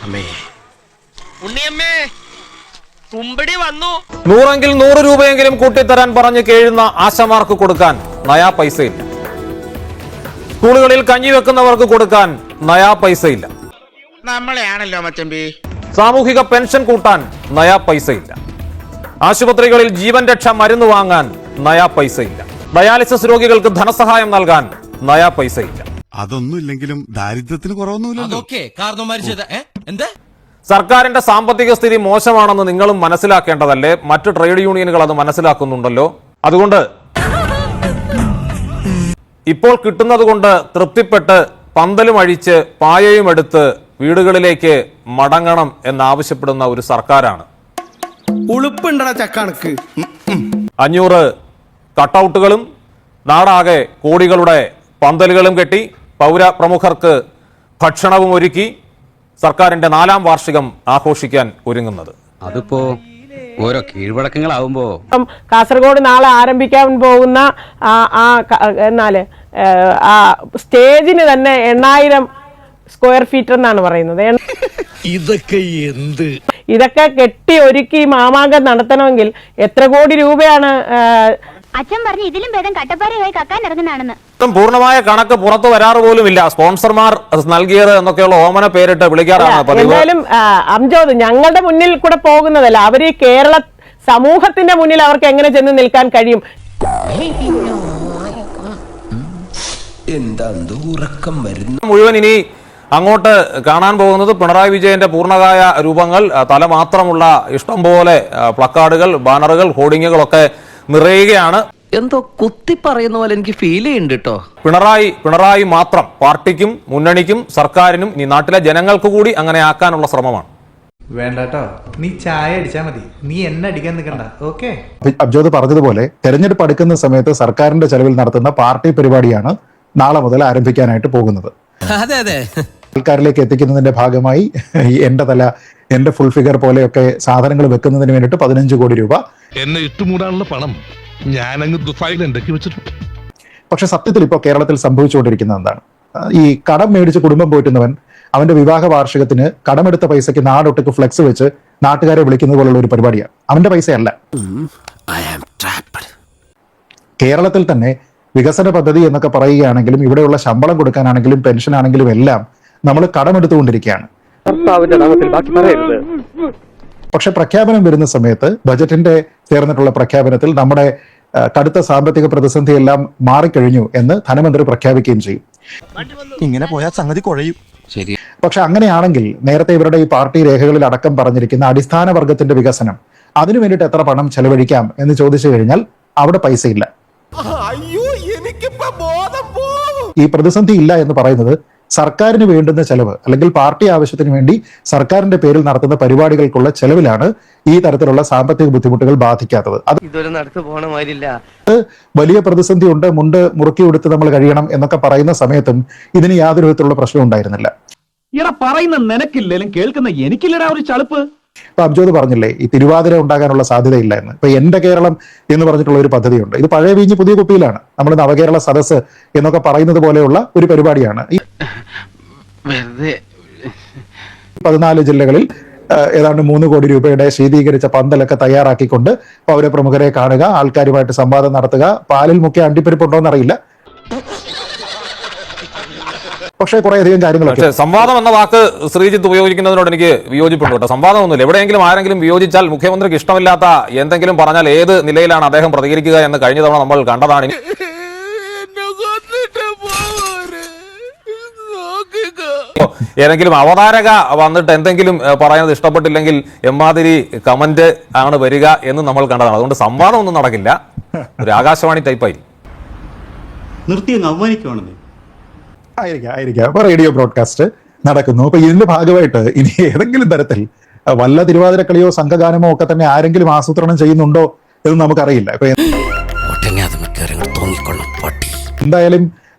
ഉണ്ണിയമ്മേ കുമ്പടി വന്നു. 100 എങ്കിൽ 100 രൂപയെങ്കിലും കൂട്ടിത്തരാൻ പറഞ്ഞ് കേഴുന്ന ആശമാർക്ക് കൊടുക്കാൻ നയാ പൈസയില്ല. സ്കൂളുകളിൽ കഞ്ഞി വെക്കുന്നവർക്ക് കൊടുക്കാൻ നയാ പൈസയില്ല. നമ്മളെയാണല്ലോ മച്ചമ്പി. സാമൂഹിക പെൻഷൻ കൂട്ടാൻ നയാ പൈസയില്ല. ആശുപത്രികളിൽ ജീവൻ രക്ഷ മരുന്ന് വാങ്ങാൻ നയാ പൈസയില്ല. ഡയാലിസിസ് രോഗികൾക്ക് ധനസഹായം നൽകാൻ നയാ പൈസയില്ല. അതൊന്നുമില്ലെങ്കിലും ദാരിദ്ര്യത്തിന് കുറവൊന്നുമില്ലല്ലോ. സർക്കാരിന്റെ സാമ്പത്തിക സ്ഥിതി മോശമാണെന്ന് നിങ്ങളും മനസ്സിലാക്കേണ്ടതല്ലേ? മറ്റു ട്രേഡ് യൂണിയനുകൾ അത് മനസ്സിലാക്കുന്നുണ്ടല്ലോ. അതുകൊണ്ട് ഇപ്പോൾ കിട്ടുന്നത് കൊണ്ട് തൃപ്തിപ്പെട്ട് പന്തലും അഴിച്ച് പായയും എടുത്ത് വീടുകളിലേക്ക് മടങ്ങണം എന്നാവശ്യപ്പെടുന്ന ഒരു സർക്കാരാണ്. 500 കട്ടൌട്ടുകളും നാടാകെ കോടികളുടെ പന്തലുകളും കെട്ടി പൗരപ്രമുഖർക്ക് ഭക്ഷണവും ഒരുക്കി സർക്കാരിന്റെ 4ാം വാർഷികം ആഘോഷിക്കാൻ ഒരുങ്ങുന്നത്. അതിപ്പോ ഓരോ കീഴ്വഴക്കങ്ങളാവുമ്പോ കാസർഗോഡ് നാളെ ആരംഭിക്കാൻ പോകുന്ന സ്റ്റേജിന് തന്നെ 8000 സ്ക്വയർ ഫീറ്റ് എന്നാണ് പറയുന്നത്. ഇതൊക്കെ കെട്ടി ഒരുക്കി മാമാങ്കം നടത്തണമെങ്കിൽ എത്ര കോടി രൂപയാണ്? അച്ഛൻ പറഞ്ഞു ഇതിലും ഭേദം കട്ടപ്പാറയായി കക്കാൻ ഇറങ്ങുന്നതാണെന്ന്. പൂർണ്ണമായ കണക്ക് പുറത്തു വരാറ് പോലുമില്ല. സ്പോൺസർമാർ നൽകിയത് എന്നൊക്കെയുള്ള ഓമന പേരിട്ട് വിളിക്കാറാണ്. എന്തായാലും അംജോദ് ഞങ്ങളുടെ മുന്നിൽ കൂടെ പോകുന്നതല്ല, അവർ ഈ കേരള സമൂഹത്തിന്റെ മുന്നിൽ അവർക്ക് എങ്ങനെ ചെന്ന് നിൽക്കാൻ കഴിയും? മുഴുവൻ ഇനി അങ്ങോട്ട് കാണാൻ പോകുന്നത് പിണറായി വിജയന്റെ പൂർണ്ണകായ രൂപങ്ങൾ, തല മാത്രമുള്ള ഇഷ്ടം പോലെ പ്ലക്കാർഡുകൾ, ബാനറുകൾ, ഹോർഡിങ്ങുകളൊക്കെ നിറയുകയാണ്. എന്തോ കുത്തി പറയുന്ന പോലെ എനിക്ക് ഫീൽ ചെയ്യുന്നുണ്ട് കേട്ടോ. പിണറായി മാത്രം പാർട്ടിക്കും മുന്നണിക്കും സർക്കാരിനും ഇനി നാട്ടിലെ ജനങ്ങൾക്ക് കൂടി അങ്ങനെ ആക്കാനുള്ള ശ്രമമാണ്. വേണ്ടട്ടോ, നീ ചായ അടിച്ചാ മതി, നീ എന്നെ അടിക്കാൻ നിൽക്കണ്ട. ഓക്കെ. അബ്ജോദ് പറഞ്ഞതുപോലെ തെരഞ്ഞെടുപ്പ് അടുക്കുന്ന സമയത്ത് സർക്കാരിന്റെ ചെലവിൽ നടത്തുന്ന പാർട്ടി പരിപാടിയാണ് നാളെ മുതൽ ആരംഭിക്കാനായിട്ട് പോകുന്നത്. ആൾക്കാരിലേക്ക് എത്തിക്കുന്നതിന്റെ ഭാഗമായി എന്റെ തല, എന്റെ ഫുൾ ഫിഗർ പോലെയൊക്കെ സാധനങ്ങൾ വെക്കുന്നതിന് വേണ്ടിയിട്ട് 15 കോടി രൂപ എന്നെ ഇട്ടുമൂടാനുള്ള പണം ഞാനങ്ങ് ദുബായിൽ ഉണ്ടാക്കി വെച്ചിട്ടുണ്ട്. പക്ഷെ സത്യത്തിൽ ഇപ്പോൾ കേരളത്തിൽ സംഭവിച്ചുകൊണ്ടിരിക്കുന്നത് എന്താണ്? ഈ കടം മേടിച്ച് കുടുംബം പോറ്റുന്നവൻ അവന്റെ വിവാഹ വാർഷികത്തിന് കടമെടുത്ത പൈസയ്ക്ക് നാടൊട്ടുക്ക് ഫ്ലെക്സ് വെച്ച് നാട്ടുകാരെ വിളിക്കുന്നത് പോലുള്ള ഒരു പരിപാടിയാണ്. അവന്റെ പൈസയല്ല. കേരളത്തിൽ തന്നെ വികസന പദ്ധതി എന്നൊക്കെ പറയുകയാണെങ്കിലും ഇവിടെയുള്ള ശമ്പളം കൊടുക്കാനാണെങ്കിലും പെൻഷൻ ആണെങ്കിലും എല്ലാം നമ്മൾ കടമെടുത്തുകൊണ്ടിരിക്കുകയാണ്. പക്ഷെ പ്രഖ്യാപനം വരുന്ന സമയത്ത് ബജറ്റിന്റെ ചേർന്നിട്ടുള്ള പ്രഖ്യാപനത്തിൽ നമ്മുടെ കടുത്ത സാമ്പത്തിക പ്രതിസന്ധി എല്ലാം മാറിക്കഴിഞ്ഞു എന്ന് ധനമന്ത്രി പ്രഖ്യാപിക്കുകയും ചെയ്യും. ഇങ്ങനെ പോയാൽ സംഗതി കുഴയും. ശരി. പക്ഷെ അങ്ങനെയാണെങ്കിൽ നേരത്തെ ഇവരുടെ ഈ പാർട്ടി രേഖകളിൽ അടക്കം പറഞ്ഞിരിക്കുന്ന അടിസ്ഥാന വർഗത്തിന്റെ വികസനം, അതിനു വേണ്ടിയിട്ട് എത്ര പണം ചെലവഴിക്കാം എന്ന് ചോദിച്ചു കഴിഞ്ഞാൽ അവിടെ പൈസയില്ല. ഈ പ്രതിസന്ധി ഇല്ല എന്ന് പറയുന്നത് സർക്കാരിന് വേണ്ടുന്ന ചെലവ് അല്ലെങ്കിൽ പാർട്ടി ആവശ്യത്തിന് വേണ്ടി സർക്കാരിന്റെ പേരിൽ നടത്തുന്ന പരിപാടികൾക്കുള്ള ചെലവിലാണ് ഈ തരത്തിലുള്ള സാമ്പത്തിക ബുദ്ധിമുട്ടുകൾ ബാധിക്കാത്തത്. അത് വലിയ പ്രതിസന്ധി ഉണ്ട്, മുണ്ട് മുറുക്കി കൊടുത്ത് നമ്മൾ കഴിയണം എന്നൊക്കെ പറയുന്ന സമയത്തും ഇതിന് യാതൊരു വിധത്തിലുള്ള പ്രശ്നം ഉണ്ടായിരുന്നില്ല. പറയുന്ന നിനക്കില്ലേലും കേൾക്കുന്ന എനിക്കില്ലടാ ഒരു ചളുപ്പ്. ഇപ്പൊ അബ്ജോദ് പറഞ്ഞില്ലേ ഈ തിരുവാതിര ഉണ്ടാകാനുള്ള സാധ്യതയില്ല എന്ന്. ഇപ്പൊ എന്റെ കേരളം എന്ന് പറഞ്ഞിട്ടുള്ള ഒരു പദ്ധതിയുണ്ട്. ഇത് പഴയ വീഞ്ഞ് പുതിയ കുപ്പിയിലാണ്. നമ്മൾ നവകേരള സദസ് എന്നൊക്കെ പറയുന്നത് പോലെയുള്ള ഒരു പരിപാടിയാണ്. 14 ജില്ലകളിൽ ഏതാണ്ട് 3 കോടി രൂപയുടെ ശീതീകരിച്ച പന്തലൊക്കെ തയ്യാറാക്കിക്കൊണ്ട് പൗരപ്രമുഖരെ കാണുക, ആൾക്കാരുമായിട്ട് സംവാദം നടത്തുക. പാലിൽ മുഖ്യ അണ്ടിപ്പരിപ്പുണ്ടോന്നറിയില്ല, പക്ഷേ കുറേയധികം കാര്യങ്ങളൊക്കെ. സംവാദം എന്ന വാക്ക് ശ്രീജിത്ത് ഉപയോഗിക്കുന്നതിനോട് എനിക്ക് വിയോജിപ്പുണ്ട് കേട്ടോ. സംവാദമൊന്നുമില്ല. എവിടെയെങ്കിലും ആരെങ്കിലും വിയോജിച്ചാൽ മുഖ്യമന്ത്രിക്ക് ഇഷ്ടമില്ലാത്ത എന്തെങ്കിലും പറഞ്ഞാൽ ഏത് നിലയിലാണ് അദ്ദേഹം പ്രതികരിക്കുക എന്ന് കഴിഞ്ഞ തവണ നമ്മൾ കണ്ടതാണ്. ഏതെങ്കിലും അവതാരക വന്നിട്ട് എന്തെങ്കിലും പറയുന്നത് ഇഷ്ടപ്പെട്ടില്ലെങ്കിൽ എമ്മാതിരി കമന്റ് ആണ് വരിക എന്ന് നമ്മൾ കണ്ടതാണ്. അതുകൊണ്ട് സംവാദം ഒന്നും നടക്കില്ല. ഒരു ആകാശവാണി ടൈപ്പായി ആയിരിക്കാം റേഡിയോ ബ്രോഡ്കാസ്റ്റ് നടക്കുന്നു. അപ്പൊ ഇതിന്റെ ഭാഗമായിട്ട് ഇനി ഏതെങ്കിലും തരത്തിൽ വല്ല തിരുവാതിരക്കളിയോ സംഘഗാനമോ ഒക്കെ തന്നെ ആരെങ്കിലും ആസൂത്രണം ചെയ്യുന്നുണ്ടോ എന്ന് നമുക്കറിയില്ല. ഇപ്പൊ എന്തായാലും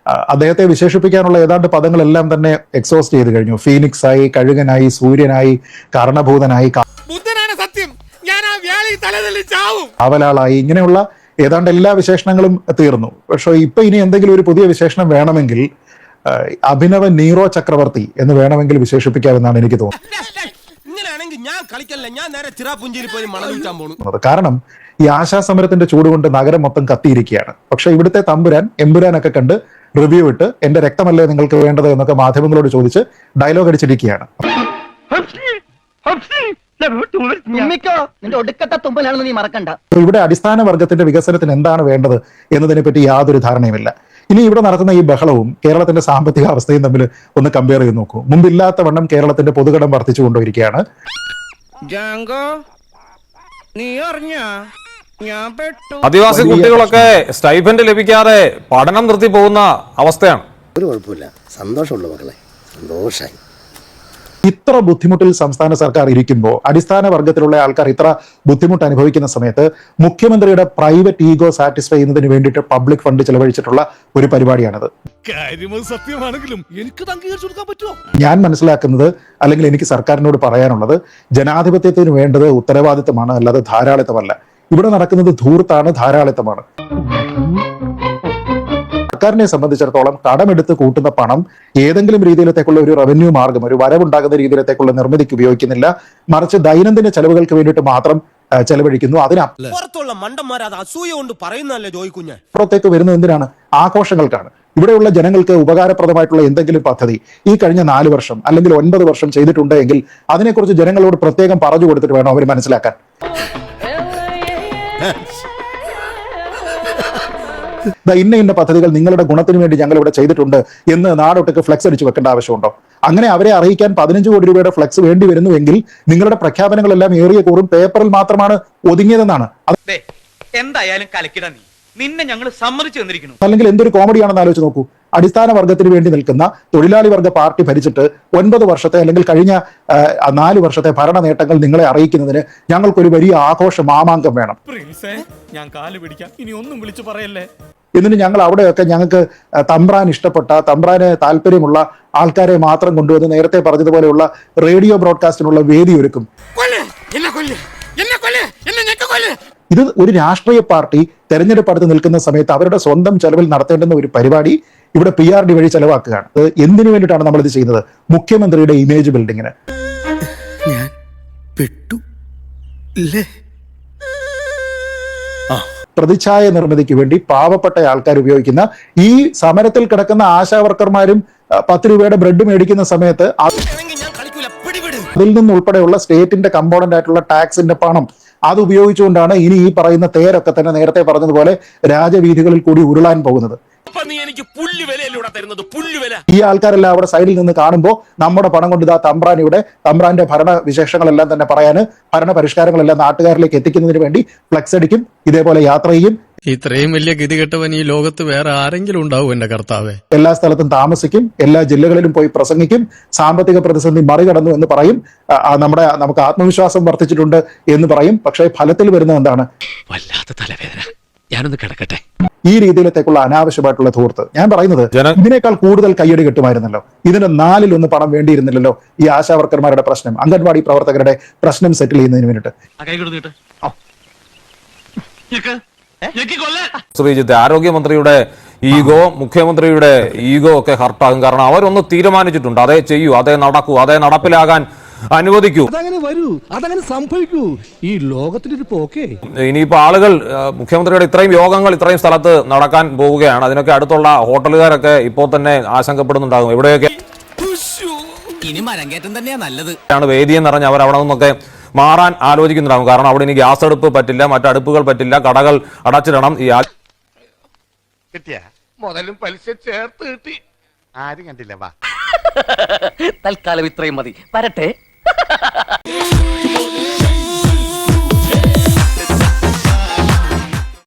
അദ്ദേഹത്തെ വിശേഷിപ്പിക്കാനുള്ള ഏതാണ്ട് പദങ്ങളെല്ലാം തന്നെ എക്സോസ്റ്റ് ചെയ്ത് കഴിഞ്ഞു. ഫീനിക്സ് ആയി, കഴുകനായി, സൂര്യനായി, കാരണഭൂതനായി, അവലാളായി, ഇങ്ങനെയുള്ള ഏതാണ്ട് എല്ലാ വിശേഷണങ്ങളും തീർന്നു. പക്ഷെ ഇപ്പൊ ഇനി എന്തെങ്കിലും ഒരു പുതിയ വിശേഷണം വേണമെങ്കിൽ അഭിനവ നീറോ ചക്രവർത്തി എന്ന് വേണമെങ്കിൽ വിശേഷിപ്പിക്കാമെന്നാണ് എനിക്ക് തോന്നുന്നത്. കാരണം ഈ ആശാസമരത്തിന്റെ ചൂടുകൊണ്ട് നഗരം മൊത്തം കത്തിയിരിക്കുകയാണ്. പക്ഷെ ഇവിടുത്തെ തമ്പുരാൻ എമ്പുരാനൊക്കെ കണ്ട് റിവ്യൂ ഇട്ട് എന്റെ രക്തമല്ലേ നിങ്ങൾക്ക് വേണ്ടത് എന്നൊക്കെ മാധ്യമങ്ങളോട് ചോദിച്ച് ഡയലോഗ് അടിച്ചിരിക്കുകയാണ്. ഇവിടെ അടിസ്ഥാന വർഗത്തിന്റെ വികസനത്തിന് എന്താണ് വേണ്ടത് എന്നതിനെ പറ്റി യാതൊരു ധാരണയുമില്ല. ഇനി ഇവിടെ നടത്തുന്ന ഈ ബഹളവും കേരളത്തിന്റെ സാമ്പത്തിക അവസ്ഥയും തമ്മിൽ ഒന്ന് കമ്പയർ ചെയ്ത് നോക്കൂ. മുമ്പില്ലാത്ത വണ്ണം കേരളത്തിന്റെ പൊതുകടം വർദ്ധിച്ചു കൊണ്ടിരിക്കുകയാണ്. ആദിവാസി കുട്ടികളൊക്കെ സ്റ്റൈഫൻഡ് ലഭിക്കാതെ പഠനം നിർത്തി പോകുന്ന അവസ്ഥയാണ്. ഒരു കുഴപ്പമില്ല, സന്തോഷമുള്ള മക്കളെ, സന്തോഷായി. ഇത്ര ബുദ്ധിമുട്ടിൽ സംസ്ഥാന സർക്കാർ ഇരിക്കുമ്പോൾ, അടിസ്ഥാന വർഗത്തിലുള്ള ആൾക്കാർ ഇത്ര ബുദ്ധിമുട്ട് അനുഭവിക്കുന്ന സമയത്ത് മുഖ്യമന്ത്രിയുടെ പ്രൈവറ്റ് ഈഗോ സാറ്റിസ്ഫൈ ചെയ്യുന്നതിന് വേണ്ടിയിട്ട് പബ്ലിക് ഫണ്ട് ചെലവഴിച്ചിട്ടുള്ള ഒരു പരിപാടിയാണത്. സത്യമാണെങ്കിലും എനിക്ക് അംഗീകരിച്ചു കൊടുക്കാൻ പറ്റുമോ? ഞാൻ മനസ്സിലാക്കുന്നത്, അല്ലെങ്കിൽ എനിക്ക് സർക്കാരിനോട് പറയാനുള്ളത്, ജനാധിപത്യത്തിന് വേണ്ടത് ഉത്തരവാദിത്തമാണ്, അല്ലാതെ ധാരാളിത്തമല്ല. ഇവിടെ നടക്കുന്നത് ധൂർത്താണ്, ധാരാളിത്തമാണ്. സർക്കാരിനെ സംബന്ധിച്ചിടത്തോളം കടമെടുത്ത് കൂട്ടുന്ന പണം ഏതെങ്കിലും രീതിയിലത്തേക്കുള്ള ഒരു റവന്യൂ മാർഗം, ഒരു വരവുണ്ടാകുന്ന രീതിയിലത്തേക്കുള്ള നിർമ്മിതിക്ക് ഉപയോഗിക്കുന്നില്ല. മറിച്ച് ദൈനംദിന ചെലവുകൾക്ക് വേണ്ടിയിട്ട് മാത്രം ചെലവഴിക്കുന്നു. അതിനപ്പുറത്തേക്ക് വരുന്നത് എന്തിനാണ്? ആഘോഷങ്ങൾക്കാണ്. ഇവിടെയുള്ള ജനങ്ങൾക്ക് ഉപകാരപ്രദമായിട്ടുള്ള എന്തെങ്കിലും പദ്ധതി ഈ കഴിഞ്ഞ 4 വർഷം അല്ലെങ്കിൽ 9 വർഷം ചെയ്തിട്ടുണ്ടെങ്കിൽ അതിനെക്കുറിച്ച് ജനങ്ങളോട് പ്രത്യേകം പറഞ്ഞു കൊടുത്തിട്ട് വേണം അവർ മനസ്സിലാക്കാൻ. ഇന്ന പദ്ധതികൾ നിങ്ങളുടെ ഗുണത്തിന് വേണ്ടി ഞങ്ങൾ ഇവിടെ ചെയ്തിട്ടുണ്ട് എന്ന് നാടൊട്ടൊക്കെ ഫ്ലെക്സ് അടിച്ചു വെക്കേണ്ട ആവശ്യമുണ്ടോ? അങ്ങനെ അവരെ അറിയിക്കാൻ 15 കോടി രൂപയുടെ ഫ്ലെക്സ് വേണ്ടി വരുന്നുവെങ്കിൽ നിങ്ങളുടെ പ്രഖ്യാപനങ്ങളെല്ലാം ഏറിയ കൂറും പേപ്പറിൽ മാത്രമാണ് ഒതുങ്ങിയതെന്നാണ്. എന്തായാലും കലക്കിട നീ, നിന്നെ ഞങ്ങൾ സമ്മതിച്ചു തന്നിരിക്കുന്നു. അല്ലെങ്കിൽ എന്തൊരു കോമഡിയാണെന്ന് ആലോചിച്ച് നോക്കൂ. അടിസ്ഥാന വർഗത്തിന് വേണ്ടി നിൽക്കുന്ന തൊഴിലാളി വർഗ പാർട്ടി ഭരിച്ചിട്ട് 9 വർഷത്തെ അല്ലെങ്കിൽ കഴിഞ്ഞ 4 വർഷത്തെ ഭരണ നേട്ടങ്ങൾ നിങ്ങളെ അറിയിക്കുന്നതിന് ഞങ്ങൾക്കൊരു വലിയ ആഘോഷ മാമാങ്കം വേണം. ഞാൻ കാല് പിടിക്കാം, ഇനി ഒന്നും വിളിച്ചു പറയല്ലേ. എന്നിട്ട് ഞങ്ങൾ അവിടെയൊക്കെ ഞങ്ങൾക്ക് തമ്പ്രാൻ ഇഷ്ടപ്പെട്ട, തമ്പ്രാന് താല്പര്യമുള്ള ആൾക്കാരെ മാത്രം കൊണ്ടുവന്ന് നേരത്തെ പറഞ്ഞതുപോലെയുള്ള റേഡിയോ ബ്രോഡ്കാസ്റ്റിനുള്ള വേദി ഒരുക്കും. ഇത് ഒരു രാഷ്ട്രീയ പാർട്ടി തെരഞ്ഞെടുപ്പ് അടുത്ത് നിൽക്കുന്ന സമയത്ത് അവരുടെ സ്വന്തം ചെലവിൽ നടത്തേണ്ടുന്ന ഒരു പരിപാടി ഇവിടെ PRD വഴി ചെലവാക്കുകയാണ്. എന്തിനു വേണ്ടിയിട്ടാണ് നമ്മൾ ഇത് ചെയ്യുന്നത്? മുഖ്യമന്ത്രിയുടെ ഇമേജ് ബിൽഡിങ്ങിന്. പ്രതിച്ഛായ നിർമ്മിതിക്ക് വേണ്ടി പാവപ്പെട്ട ആൾക്കാർ ഉപയോഗിക്കുന്ന ഈ സമരത്തിൽ കിടക്കുന്ന ആശാവർക്കർമാരും 10 രൂപയുടെ ബ്രെഡ് മേടിക്കുന്ന സമയത്ത് അതിൽ നിന്നുൾപ്പെടെയുള്ള സ്റ്റേറ്റിന്റെ കമ്പോണന്റ് ആയിട്ടുള്ള ടാക്സിന്റെ പണം അത് ഉപയോഗിച്ചുകൊണ്ടാണ് ഇനി ഈ പറയുന്ന തേരൊക്കെ തന്നെ നേരത്തെ പറഞ്ഞതുപോലെ രാജവീഥികളിൽ കൂടി ഉരുളാൻ പോകുന്നത്. ഈ ആൾക്കാരെല്ലാം അവിടെ സൈഡിൽ നിന്ന് കാണുമ്പോൾ നമ്മുടെ പണം കൊണ്ട് ഇതാ തമ്പ്രാന്റെ ഭരണ വിശേഷങ്ങളെല്ലാം തന്നെ പറയാന്, ഭരണ പരിഷ്കാരങ്ങളെല്ലാം നാട്ടുകാരിലേക്ക് എത്തിക്കുന്നതിന് വേണ്ടി ഫ്ലെക്സ് അടിക്കും, ഇതേപോലെ യാത്ര ചെയ്യും. ഇത്രയും വലിയ ഗതികെട്ടവൻ ഈ ലോകത്ത് വേറെ ആരെങ്കിലും ഉണ്ടാവും എന്റെ കർത്താവേ? എല്ലാ സ്ഥലത്തും താമസിക്കും, എല്ലാ ജില്ലകളിലും പോയി പ്രസംഗിക്കും, സാമ്പത്തിക പ്രതിസന്ധി മറികടന്നു എന്ന് പറയും, നമുക്ക് ആത്മവിശ്വാസം വർദ്ധിച്ചിട്ടുണ്ട് എന്ന് പറയും. പക്ഷേ ഫലത്തിൽ വരുന്നത് എന്താണ്? വല്ലാത്ത തലവേദന, ഞാനൊന്ന് കിടക്കട്ടെ. ഈ രീതിയിലത്തേക്കുള്ള അനാവശ്യമായിട്ടുള്ള ധൂർത്ത്. ഞാൻ പറയുന്നത് ഇതിനേക്കാൾ കൂടുതൽ കയ്യടി കിട്ടുമായിരുന്നല്ലോ. ഇതിന് 4-1 പണം വേണ്ടിയിരുന്നില്ലല്ലോ ഈ ആശാവർക്കർമാരുടെ പ്രശ്നം, അംഗൻവാടി പ്രവർത്തകരുടെ പ്രശ്നം സെറ്റിൽ ചെയ്യുന്നതിന് വേണ്ടിയിട്ട്. ശ്രീജിത്ത്, ആരോഗ്യമന്ത്രിയുടെ ഈഗോ, മുഖ്യമന്ത്രിയുടെ ഈഗോ ഒക്കെ ഹർട്ടാകും. കാരണം അവരൊന്ന് തീരുമാനിച്ചിട്ടുണ്ട്, അതേ ചെയ്യൂ, അതേ നടക്കൂ, അതേ നടപ്പിലാകാൻ അനുവദിക്കൂ. അതങ്ങനെ വരൂ, അതങ്ങനെ സംഭവിക്കൂ. ഈ ലോകത്തിന്റെ ഒരു പോക്കേ. ഇനിയിപ്പോ ആളുകൾ മുഖ്യമന്ത്രിയുടെ ഇത്രയും യോഗങ്ങൾ ഇത്രയും സ്ഥലത്ത് നടക്കാൻ പോവുകയാണ്. അതിനൊക്കെ അടുത്തുള്ള ഹോട്ടലുകാരൊക്കെ ഇപ്പോൾ തന്നെ ആശങ്കപ്പെടുന്നുണ്ടാകും. എവിടെയൊക്കെ ഇനി മരങ്കേറ്റം തന്നെയാ നല്ലത്. വേദിയെന്ന് പറഞ്ഞ് അവർ അവിടെ നിന്നൊക്കെ മാറാൻ ആലോചിക്കുന്നുണ്ടാകും. കാരണം അവിടെ ഇനി ഗ്യാസ് അടുപ്പ് പറ്റില്ല, മറ്റടുപ്പുകൾ പറ്റില്ല, കടകൾ അടച്ചിടണം. ഈ മുതലും പലിശ ചേർത്ത് കിട്ടി. ആരും കണ്ടില്ല. തൽക്കാലം ഇത്രയും മതി. വരട്ടെ.